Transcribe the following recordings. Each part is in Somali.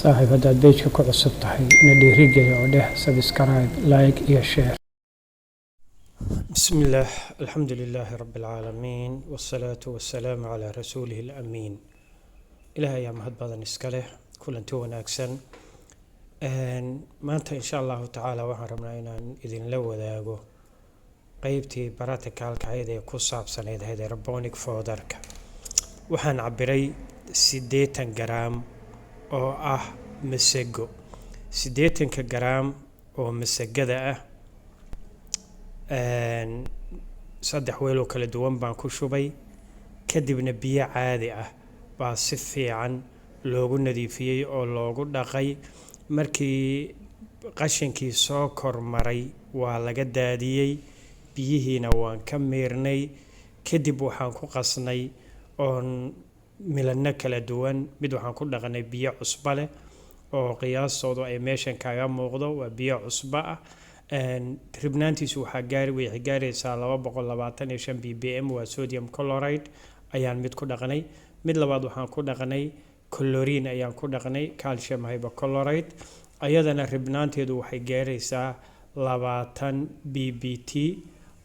صاحب هذا بيجك كعصب تحي ندي رجع وده سبسكرايب لايك يا شير. بسم الله الحمد لله رب العالمين والصلاة والسلام على رسوله الأمين. إلهي يا مهد بدن إسكاله كل أنتو وناكسن ما أنت إن شاء الله تعالى وحرمنا إن إذن لو ذاقو قيبتي براتك هالكعيدة كوصاب سنة هذا ربونك فودرك وحان عبري 8 جرام oo ah masago 8 garaam oo masagada ah saddex weel oo kala duwan baan ku shubay kadibna biyo caadi ah baa si fiican loogu nadiifiyay oo loogu dhaqay markii qashinkii soo kormaray waa laga daadiyay biyihiina waan ka miirnay kadib waxaan ku qasnay oon milana kala duwan mid waxaan ku dhaqanay biyo cusba leh oo qiyaastoodu ay meeshan kaaga muuqdo waa biyo cusba ah ribnaantiisu waxaa gaaraysaa 225 ppm waa sodium chloride ayaan mid ku dhaqanay mid labaad waxaan ku dhaqanay chlorine ayaan ku dhaqanay calcium hypochlorite ayadana ribnaanteedu waxay gaaraysaa 20 ppt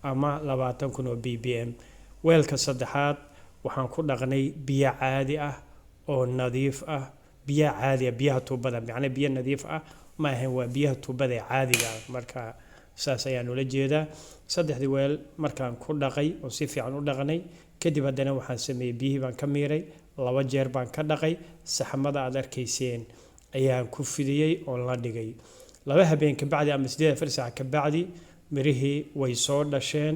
ama 20,000 ppm weelka saddexaad waxaan ku dhaqnay biyo caadi ah oo nadiif ah biyo caadi ah biyaha tuubada macna biyo nadiif ah ma ahan waa biyaha tuubada caadiga ah marka saas ayaan ula jeedaa saddexdii weel markaan ku dhaqay oo si fiican u dhaqnay kadib haddana waxaan sameeyay biyihii baan ka miiray 2 jeer baan ka dhaqay saxamada aad arkayseen ayaan ku fidiyay oo la dhigay 2 habeen ka bacdi ama 8 saac ka bacdi mirihii way soo dhasheen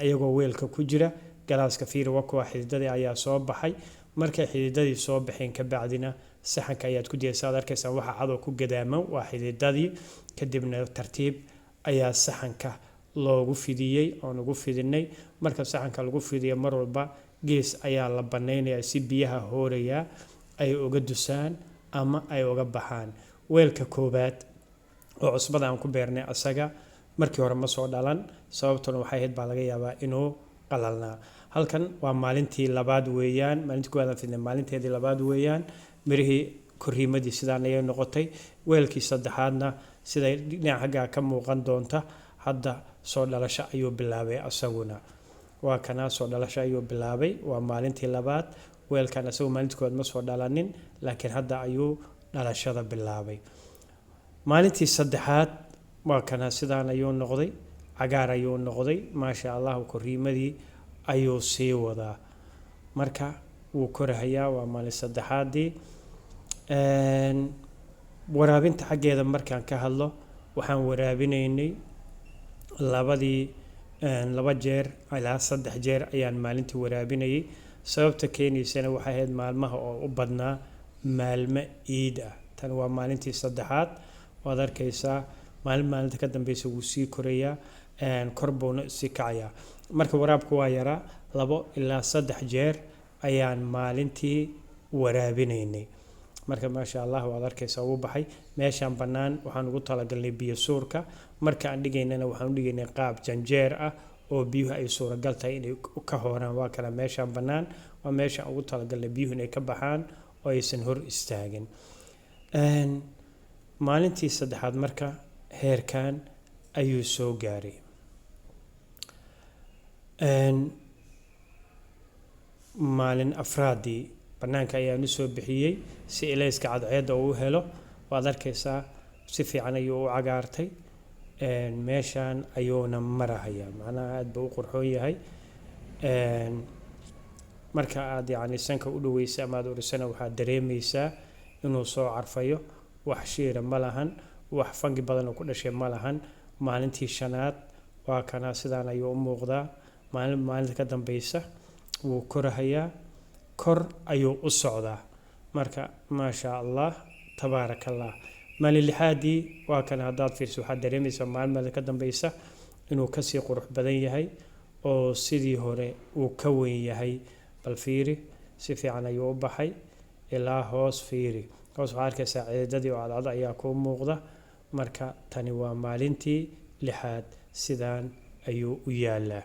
ayagoo weelka ku jira galaaska fiir waa xididadii ayaa soo baxay markay xididadii soo baxeen ka bacdina saxanka ayaad ku jeesaad arkaysaa waxa cad oo ku gadaaman waa xididadii kadibna tartiib ayaa saxanka loogu fidiyay oo ugu fidinay marka saxanka lagu fidiyo mar walba gees ayaa la baneynayaa si biyaha hooraya ay uga dusaan ama ay uga baxaan weelka koobaad oo cusbada aan ku beernay asaga markii hore ma soo dhalan sababtuna waxay ahayd baa laga yaabaa inuu qalalnaa halkan waa maalintii labaad weeyaan maalintii koowaad fidnay maalinteedii labaad weeyaan mirihii koriimadii sidaan ayay noqotay weelkii saddexaadna sida dhinaca xagga ka muuqan doonta hadda soo dhalasho ayuu bilaabay asaguna waa kana soo dhalasho ayuu bilaabay waa maalintii labaad weelkan asagu maalintii koowaad ma soo dhalanin laakiin hadda ayuu dhalashada bilaabay maalintii saddexaad waa kana sidaan ayuu noqday cagaar ayuu noqday maasha Allah koriimadii ayuu sii wadaa marka wuu korahayaa waa maalin saddexaadii waraabinta xaggeeda markaan ka hadlo waxaan waraabinaynay 2 jeer ilaa 3 jeer ayaan maalintii waraabinayay sababta keenaysana waxay ahayd maalmaha oo u badnaa maalmo ciid ah tan waa maalintii saddexaad waad arkaysaa maalinta ka dambaysa wuu sii korayaa korboona si kacaya marka waraabku waa yaraa 2 ilaa 3 jeer ayaan maalintii waraabinaynay marka maasha Allah waad arkaysaa uu baxay meeshan banaan waxaan ugu talagalnay biyo suurka marka aan dhigaynana waxaan u dhigaynay qaab janjeer ah oo biyuhu ay suuragal tahay inay ka hooraan waa kala meeshan banaan waa meesha ugu talagalnay biyuhu inay ka baxaan oo aysan hor istaagin maalintii saddexaad marka heerkan ayuu soo gaaray maalin afraadii banaanka ayaan u soo bixiyay si ilayska cadceeda uu helo waad arkaysaa si fiican ayuu u cagaartay meeshan ayuuna marahaya macnaha aad buu u qurxoon yahay marka aad yani sanka u dhaweysa ama aad urisana waxaad dareemaysaa inuu soo carfayo wax shiira ma lahan wax fangi badan oo ku dhashay ma lahan maalintii shanaad waa kana sidaan ayuu u muuqdaa maalinta ka dambaysa wuu korahayaa kor ayuu u socdaa marka maasha Allah tabaarakallah maalin lixaadii waa kana haddaad fiirso waxaad dareemaysaa maalinta ka dambaysa inuu ka sii qurux badan yahay oo sidii hore uu ka weyn yahay bal fiiri si fiican ayuu u baxay ilaa hoos fiiri hoos waxaad arkaysaa ciidadii oo cadcad ayaa ku muuqda marka tani waa maalintii lixaad sidaan ayuu u yaalaa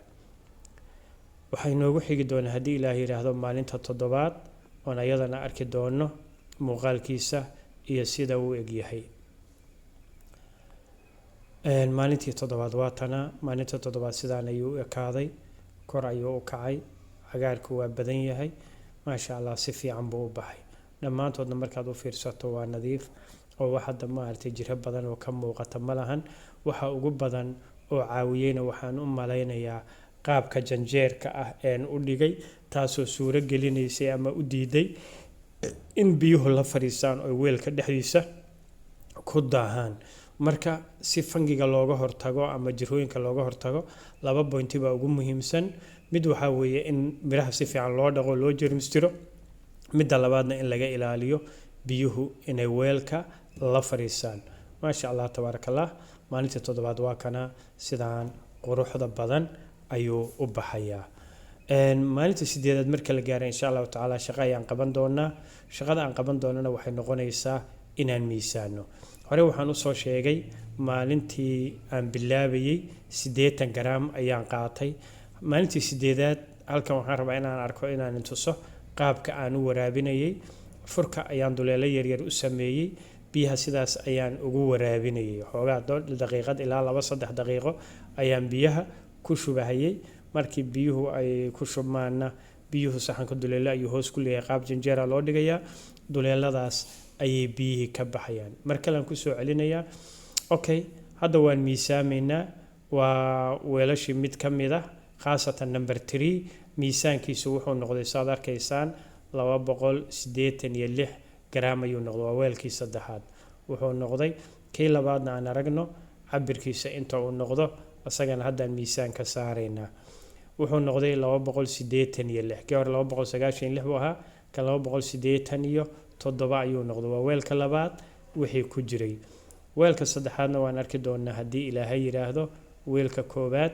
waxay noogu xigi doonaa haddii Ilaahay yiraahdo maalinta 7aad oo ayadana arki doono muuqaalkiisa iyo sida uu egyahay. maalintii toddobaad waa tana. maalinta toddobaad sidaan ayuu u ekaaday, kor ayuu u kacay, cagaarku waa badan yahay, maasha allah si fiican buu u baxay. dhammaantoodna markaad u fiirsato waa nadiif oo wax hadda maaragtay jiro badan oo ka muuqata ma lahan. waxa ugu badan oo caawiyeyna waxaan u malaynayaa qaabka janjeerka ah een u dhigay, taasoo suuro gelinaysay ama u diiday in biyuhu la fadhiistaan oo weelka dhexdiisa ku daahaan. marka si fangiga looga hortago ama jirooyinka looga hortago, 2 bointi baa ugu muhiimsan. mid waxaa weeye in miraha si fiican loo dhaqo, loo jeermistiro. midda labaadna in laga ilaaliyo biyuhu inay weelka la fadhiistaan. maasha allah tabaaraka allah. maalintii toddobaad waa kana sidaan quruxda badan ayuu u baxayaa. maalinta 8aad marka la gaaro insha Allah taala shaqo ayaan qaban doonaa. shaqada aan qaban doonana waxay noqonaysaa inaan miisaano. hore waxaan u soo sheegay maalintii aan bilaabayay 80 gram ayaan qaatay. maalintii 8aad halkan waxaan rabaa inaan arko inaan tuso qaabka aan u waraabinayay. furka ayaan duleelo yaryar u sameeyay, biyaha sidaas ayaan ugu waraabinayay. xoogaa daqiiqad ilaa 2-3 daqiiqo ayaan biyaha ku shubahayay. markii biyuhu ay ku shubmaana, biyuhu saxanka duleelo ayuu hoos ku leeyahay, qaab janjeera loo dhigayaa. duleeladaas ayay biyihii ka baxayaan. mar kale aan ku soo celinayaa. okay, hadda waan miisaamaynaa. waa weelashii mid ka mid ah, khaasatan number 3. miisaankiisu wuxuu noqday saad arkaysaan 286 gram ayuu noqday. waa weelkii saddexaad wuxuu noqday. kii labaadna aan aragno cabirkiisa inta uu noqdo, asagana haddaan miisaanka saaraynaa. wuxuu noqday 286. kii hore 296 buu ahaa, kan 287 ayuu noqday. waa weelka labaad wixii ku jiray. weelka saddexaadna waan arki doonaa haddii ilaahay yiraahdo. weelka koobaad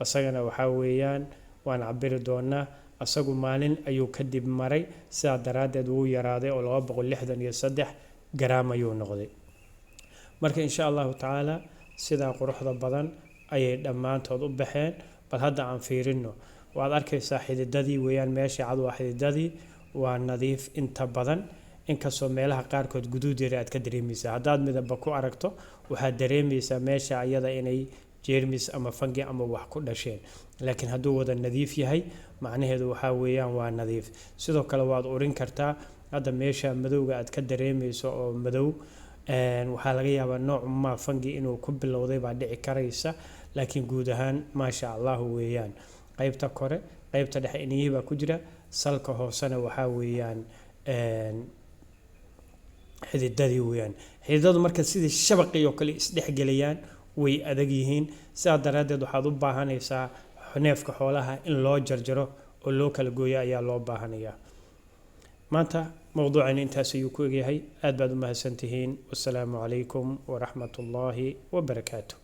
asagana waxaa weeyaan waan cabiri doonaa. asagu maalin ayuu kadib maray, sidaa daraaddeed wuu yaraaday oo 263 gram ayuu noqday. marka insha allahu tacaala sidaa quruxda badan ayay dhammaantood u baxeen. bal hadda aan fiirino. waad arkaysaa xididadii weeyaan, meesha cad waa xididadii, waa nadiif inta badan. inkastoo meelaha qaarkood guduud yar aad ka dareemaysaa. haddaad midaba ku aragto waxaad dareemaysaa meesha ayada inay jeermis ama fangi ama wax ku dhasheen. laakiin hadduu wada nadiif yahay, macnaheedu waxaa weeyaan waa nadiif. sidoo kale waad urin kartaa. hadda meesha madowga aad ka dareemayso oo madow, waxaa laga yaabaa nooc ma fangi inuu ku bilowday baa dhici karaysa. laakiin guud ahaan maasha allah weeyaan. qaybta kore, qaybta dhexe inihii baa ku jira. salka hoosena waxaa weeyaan xididadii weeyaan. xididadu marka sidii shabaqii oo kale isdhexgelayaan, way adag yihiin. sidaa daraaddeed waxaad u baahanaysaa neefka xoolaha in loo jarjaro oo loo kala gooyo ayaa loo baahanayaa. maanta mowduucani intaas ayuu ku egyahay. aad baad u mahadsantihiin. wassalaamu calaykum waraxmatullaahi wabarakaatuh.